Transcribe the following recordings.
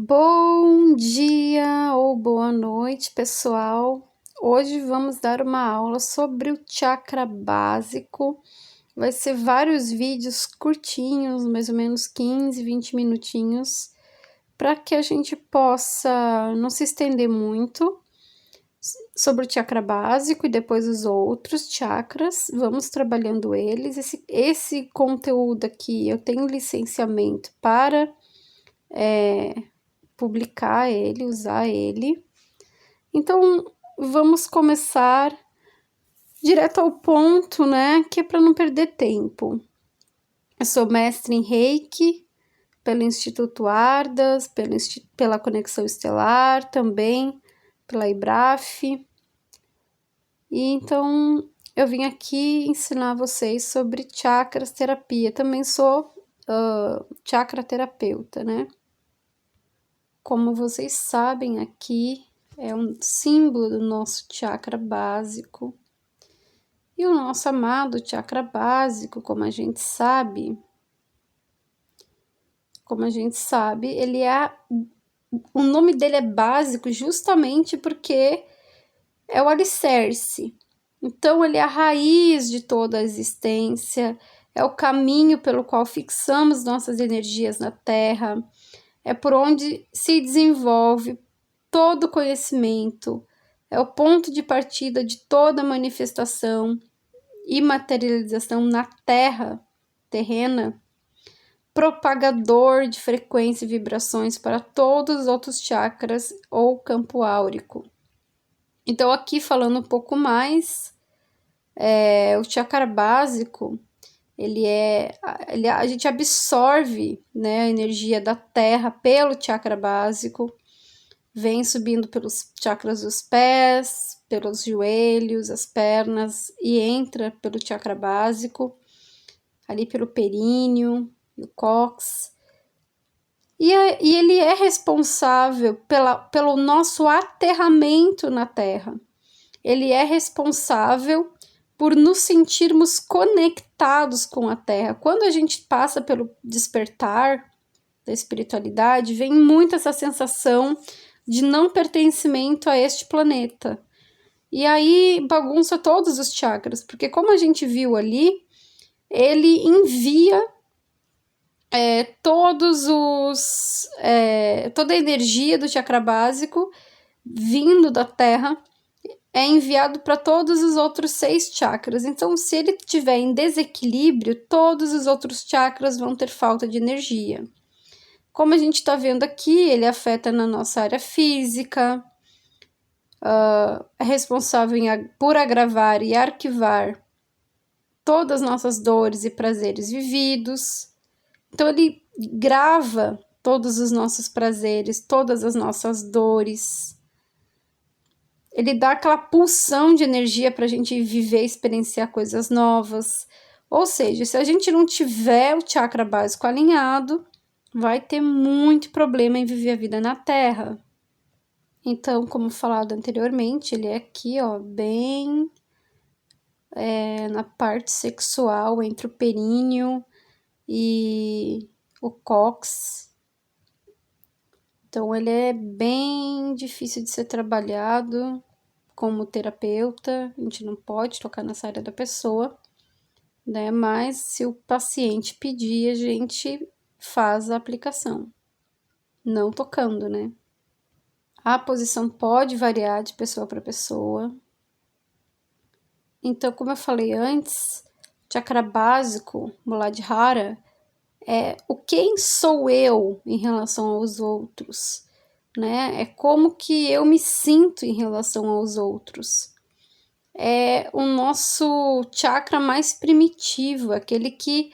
Bom dia ou boa noite, pessoal. Hoje vamos dar uma aula sobre o chakra básico. Vai ser vários vídeos curtinhos, mais ou menos 15, 20 minutinhos, para que a gente possa não se estender muito sobre o chakra básico e depois os outros chakras. Vamos trabalhando eles. Esse conteúdo aqui eu tenho licenciamento para publicar ele, usar ele. Então, vamos começar direto ao ponto, né? Que é para não perder tempo. Eu sou mestre em Reiki, pelo Instituto Ardas, pela Conexão Estelar, também pela IBRAF. E então, eu vim aqui ensinar vocês sobre chakras terapia. Também sou chakra terapeuta, né? Como vocês sabem, aqui é um símbolo do nosso chakra básico. E o nosso amado chakra básico, como a gente sabe, ele o nome dele é básico justamente porque é o alicerce. Então, ele é a raiz de toda a existência, é o caminho pelo qual fixamos nossas energias na Terra, é por onde se desenvolve todo conhecimento, é o ponto de partida de toda manifestação e materialização na Terra terrena, propagador de frequência e vibrações para todos os outros chakras ou campo áurico. Então, aqui falando um pouco mais, o chakra básico, a gente absorve, né, a energia da Terra pelo chakra básico, vem subindo pelos chakras dos pés, pelos joelhos, as pernas e entra pelo chakra básico, ali pelo períneo, o cóccix. E ele é responsável pelo nosso aterramento na Terra. Ele é responsável por nos sentirmos conectados com a Terra. Quando a gente passa pelo despertar da espiritualidade, vem muito essa sensação de não pertencimento a este planeta. E aí bagunça todos os chakras, porque como a gente viu ali, ele envia toda a energia do chakra básico vindo da Terra é enviado para todos os outros 6 chakras. Então, se ele estiver em desequilíbrio, todos os outros chakras vão ter falta de energia. Como a gente está vendo aqui, ele afeta na nossa área física, é responsável por agravar e arquivar todas as nossas dores e prazeres vividos. Então, ele grava todos os nossos prazeres, todas as nossas dores. Ele dá aquela pulsão de energia para a gente viver e experienciar coisas novas. Ou seja, se a gente não tiver o chakra básico alinhado, vai ter muito problema em viver a vida na Terra. Então, como falado anteriormente, ele é aqui, ó, bem na parte sexual, entre o períneo e o cóccix. Então, ele é bem difícil de ser trabalhado como terapeuta, a gente não pode tocar nessa área da pessoa, né? Mas se o paciente pedir, a gente faz a aplicação, não tocando, né? A posição pode variar de pessoa para pessoa. Então, como eu falei antes, chakra básico, Muladhara, é o quem sou eu em relação aos outros, né? É como que eu me sinto em relação aos outros. É o nosso chakra mais primitivo, aquele que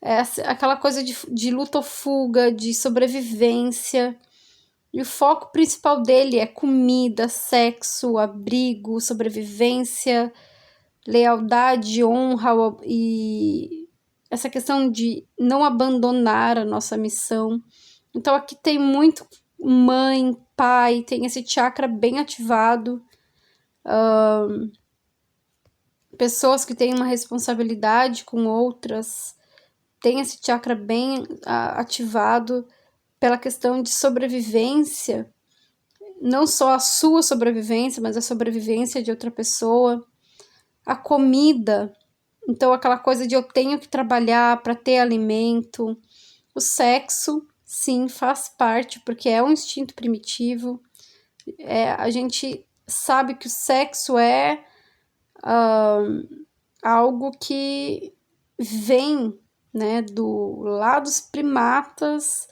é aquela coisa de luta ou fuga, de sobrevivência. E o foco principal dele é comida, sexo, abrigo, sobrevivência, lealdade, honra e essa questão de não abandonar a nossa missão. Então aqui tem muito mãe, pai, tem esse chakra bem ativado. Pessoas que têm uma responsabilidade com outras, tem esse chakra bem ativado. pela questão de sobrevivência, não só a sua sobrevivência, mas a sobrevivência de outra pessoa. A comida, então aquela coisa de eu tenho que trabalhar para ter alimento. O sexo, sim, faz parte, porque é um instinto primitivo. A gente sabe que o sexo é algo que vem, né, do lado dos primatas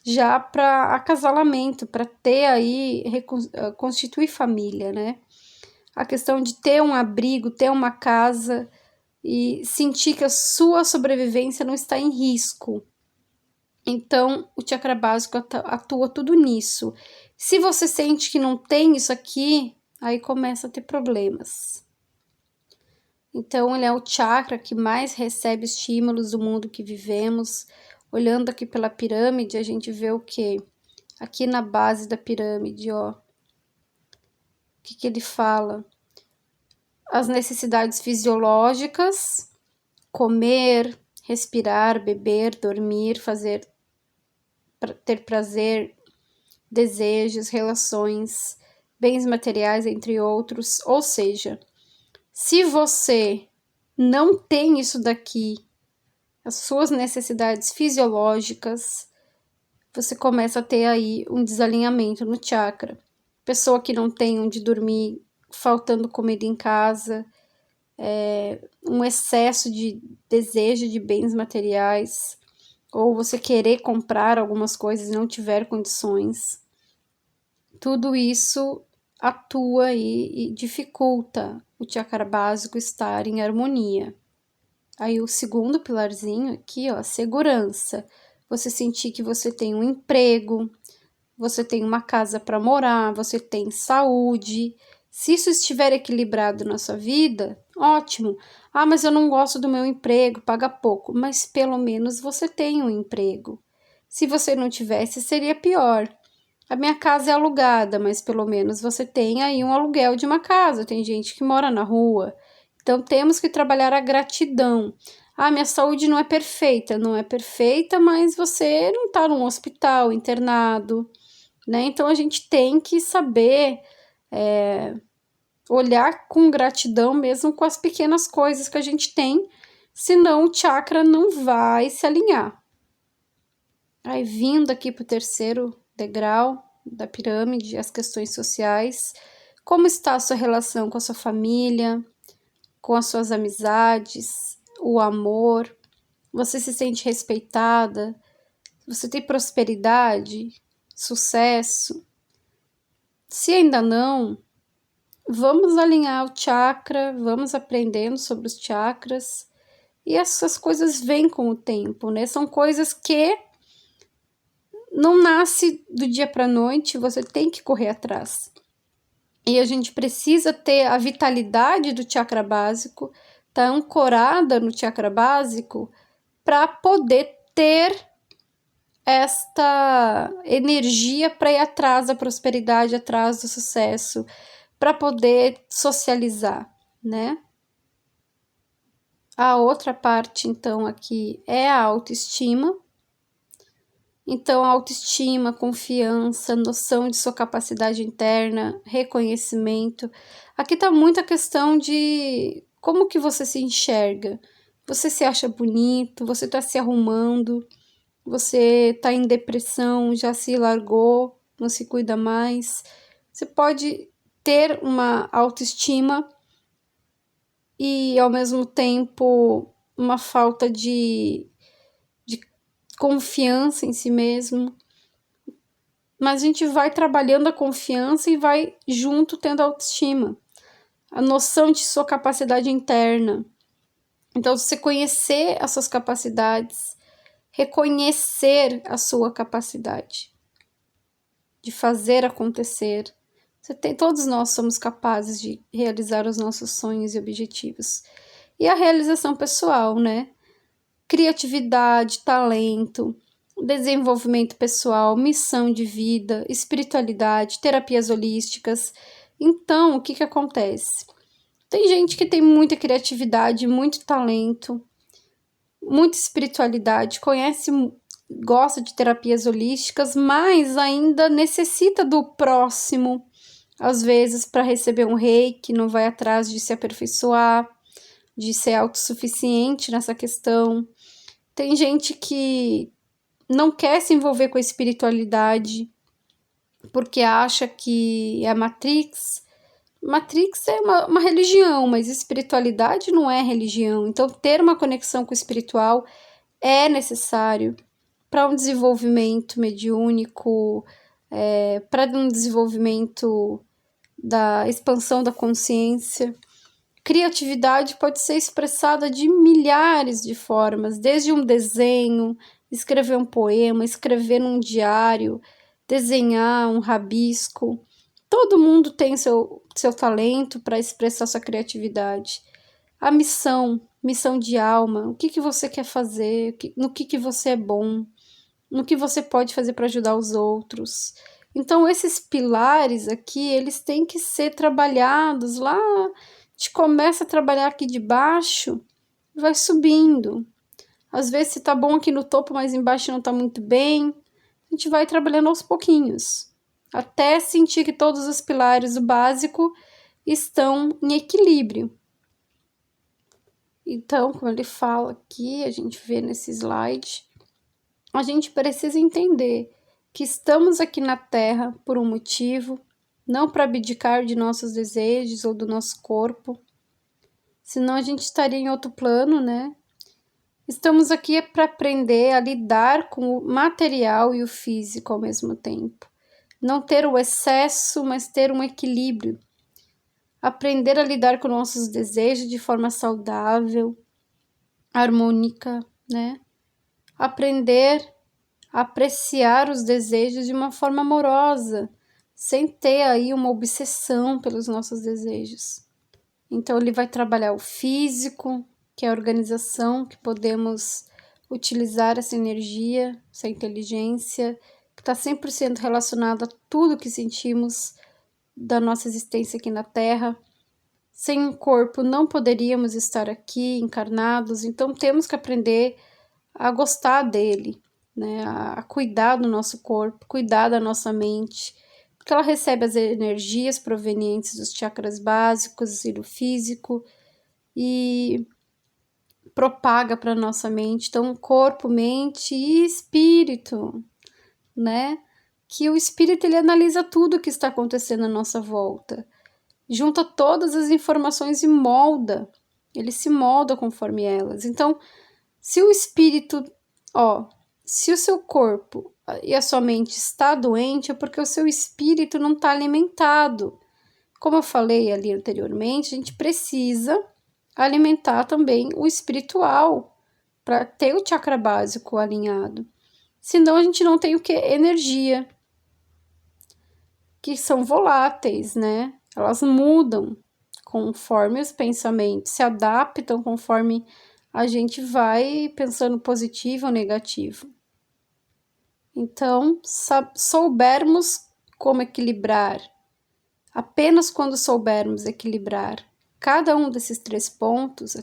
já para acasalamento, para ter aí, constituir família, né? A questão de ter um abrigo, ter uma casa e sentir que a sua sobrevivência não está em risco. Então, o chakra básico atua tudo nisso. Se você sente que não tem isso aqui, aí começa a ter problemas. Então, ele é o chakra que mais recebe estímulos do mundo que vivemos. Olhando aqui pela pirâmide, a gente vê o quê? Aqui na base da pirâmide, ó. O que ele fala? As necessidades fisiológicas, comer, respirar, beber, dormir, ter prazer, desejos, relações, bens materiais, entre outros. Ou seja, se você não tem isso daqui, as suas necessidades fisiológicas, você começa a ter aí um desalinhamento no chakra. Pessoa que não tem onde dormir, faltando comida em casa, um excesso de desejo de bens materiais, ou você querer comprar algumas coisas e não tiver condições. Tudo isso atua e dificulta o chakra básico estar em harmonia. Aí o segundo pilarzinho aqui, ó, segurança. Você sentir que você tem um emprego, você tem uma casa para morar, você tem saúde. Se isso estiver equilibrado na sua vida, ótimo. Ah, mas eu não gosto do meu emprego, paga pouco. Mas pelo menos você tem um emprego. Se você não tivesse, seria pior. A minha casa é alugada, mas pelo menos você tem aí um aluguel de uma casa. Tem gente que mora na rua. Então, temos que trabalhar a gratidão. Ah, minha saúde não é perfeita. Não é perfeita, mas você não está num hospital, internado, né? Então, a gente tem que saber olhar com gratidão mesmo com as pequenas coisas que a gente tem, senão o chakra não vai se alinhar. Aí, vindo aqui para o terceiro degrau da pirâmide, as questões sociais. Como está a sua relação com a sua família, com as suas amizades, o amor? Você se sente respeitada? Você tem prosperidade, sucesso? Se ainda não, vamos alinhar o chakra, vamos aprendendo sobre os chakras. E essas coisas vêm com o tempo, né? São coisas que não nasce do dia para a noite, você tem que correr atrás. E a gente precisa ter a vitalidade do chakra básico, tá ancorada no chakra básico, para poder ter esta energia para ir atrás da prosperidade, atrás do sucesso, para poder socializar, né? A outra parte, então, aqui é a autoestima. Então, autoestima, confiança, noção de sua capacidade interna, reconhecimento. Aqui está muita questão de como que você se enxerga. Você se acha bonito, você está se arrumando, você está em depressão, já se largou, não se cuida mais. Você pode ter uma autoestima e, ao mesmo tempo, uma falta de confiança em si mesmo. Mas a gente vai trabalhando a confiança e vai junto tendo autoestima. A noção de sua capacidade interna. Então, você conhecer as suas capacidades, reconhecer a sua capacidade de fazer acontecer. Todos nós somos capazes de realizar os nossos sonhos e objetivos. E a realização pessoal, né? Criatividade, talento, desenvolvimento pessoal, missão de vida, espiritualidade, terapias holísticas. Então, o que acontece? Tem gente que tem muita criatividade, muito talento, muita espiritualidade, conhece gosta de terapias holísticas, mas ainda necessita do próximo, às vezes, para receber um reiki, não vai atrás de se aperfeiçoar, de ser autossuficiente nessa questão. Tem gente que não quer se envolver com a espiritualidade porque acha que é a Matrix. Matrix é uma religião, mas espiritualidade não é religião. Então, ter uma conexão com o espiritual é necessário para um desenvolvimento mediúnico, para um desenvolvimento da expansão da consciência. Criatividade pode ser expressada de milhares de formas, desde um desenho, escrever um poema, escrever num diário, desenhar um rabisco. Todo mundo tem seu talento para expressar sua criatividade. A missão de alma, o que você quer fazer, no que você é bom, no que você pode fazer para ajudar os outros. Então, esses pilares aqui, eles têm que ser trabalhados lá. A gente começa a trabalhar aqui de baixo, vai subindo. Às vezes, se tá bom aqui no topo, mas embaixo não tá muito bem, a gente vai trabalhando aos pouquinhos, até sentir que todos os pilares do básico estão em equilíbrio. Então, como ele fala aqui, a gente vê nesse slide, a gente precisa entender que estamos aqui na Terra por um motivo, não para abdicar de nossos desejos ou do nosso corpo, senão a gente estaria em outro plano, né? Estamos aqui para aprender a lidar com o material e o físico ao mesmo tempo. Não ter o excesso, mas ter um equilíbrio. Aprender a lidar com nossos desejos de forma saudável, harmônica, né? Aprender a apreciar os desejos de uma forma amorosa, sem ter aí uma obsessão pelos nossos desejos. Então, ele vai trabalhar o físico, que é a organização, que podemos utilizar essa energia, essa inteligência, que está sempre sendo relacionada a tudo que sentimos da nossa existência aqui na Terra. Sem um corpo não poderíamos estar aqui encarnados, então temos que aprender a gostar dele, né? A cuidar do nosso corpo, cuidar da nossa mente, porque ela recebe as energias provenientes dos chakras básicos e do físico e propaga para nossa mente. Então, corpo, mente e espírito, né? Que o espírito, ele analisa tudo que está acontecendo à nossa volta, junta todas as informações e molda, ele se molda conforme elas. Então, se o espírito, se o seu corpo e a sua mente está doente, é porque o seu espírito não está alimentado. Como eu falei ali anteriormente, a gente precisa alimentar também o espiritual para ter o chakra básico alinhado. Senão a gente não tem o que? Energia, que são voláteis, né? Elas mudam conforme os pensamentos, se adaptam conforme a gente vai pensando positivo ou negativo. Então, soubermos como equilibrar, apenas quando soubermos equilibrar cada um desses 3 pontos,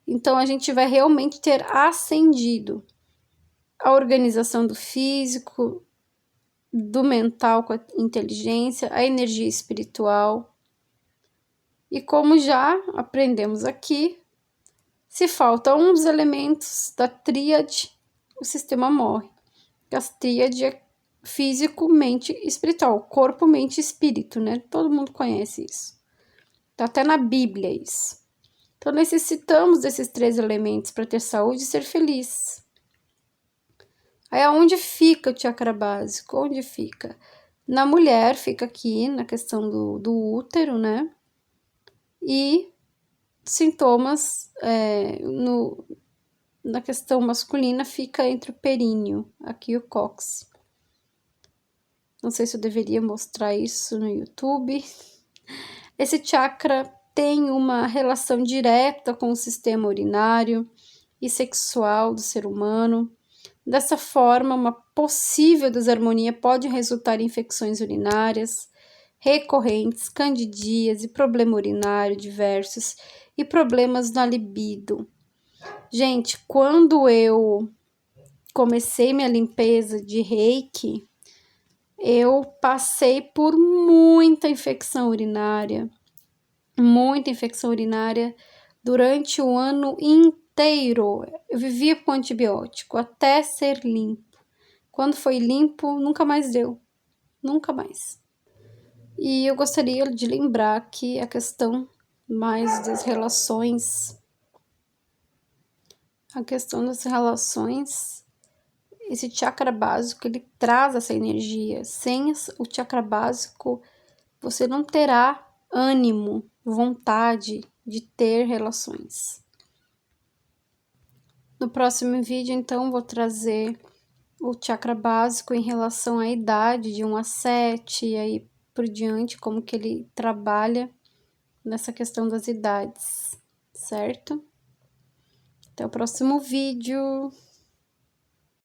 então a gente vai realmente ter ascendido a organização do físico, do mental com a inteligência, a energia espiritual. E como já aprendemos aqui, se falta um dos elementos da tríade, o sistema morre. A tríade é físico, mente e espiritual, corpo, mente e espírito, né? Todo mundo conhece isso. Tá até na Bíblia isso. Então, necessitamos desses 3 elementos para ter saúde e ser feliz. Aí, aonde fica o chakra básico? Onde fica? Na mulher, fica aqui, na questão do útero, né? E sintomas na questão masculina fica entre o períneo, aqui o cóccix. Não sei se eu deveria mostrar isso no YouTube. Esse chakra tem uma relação direta com o sistema urinário e sexual do ser humano. Dessa forma, uma possível desarmonia pode resultar em infecções urinárias recorrentes, candidíase, problema urinário diversos e problemas na libido. Gente, quando eu comecei minha limpeza de Reiki, eu passei por muita infecção urinária durante o ano inteiro. Eu vivia com antibiótico até ser limpo. Quando foi limpo, nunca mais deu. Nunca mais. E eu gostaria de lembrar que a questão mais das relações, esse chakra básico, ele traz essa energia. Sem o chakra básico, você não terá ânimo, vontade de ter relações. No próximo vídeo, então, vou trazer o chakra básico em relação à idade, de 1 a 7, e aí por diante, como que ele trabalha nessa questão das idades, certo? Até o próximo vídeo!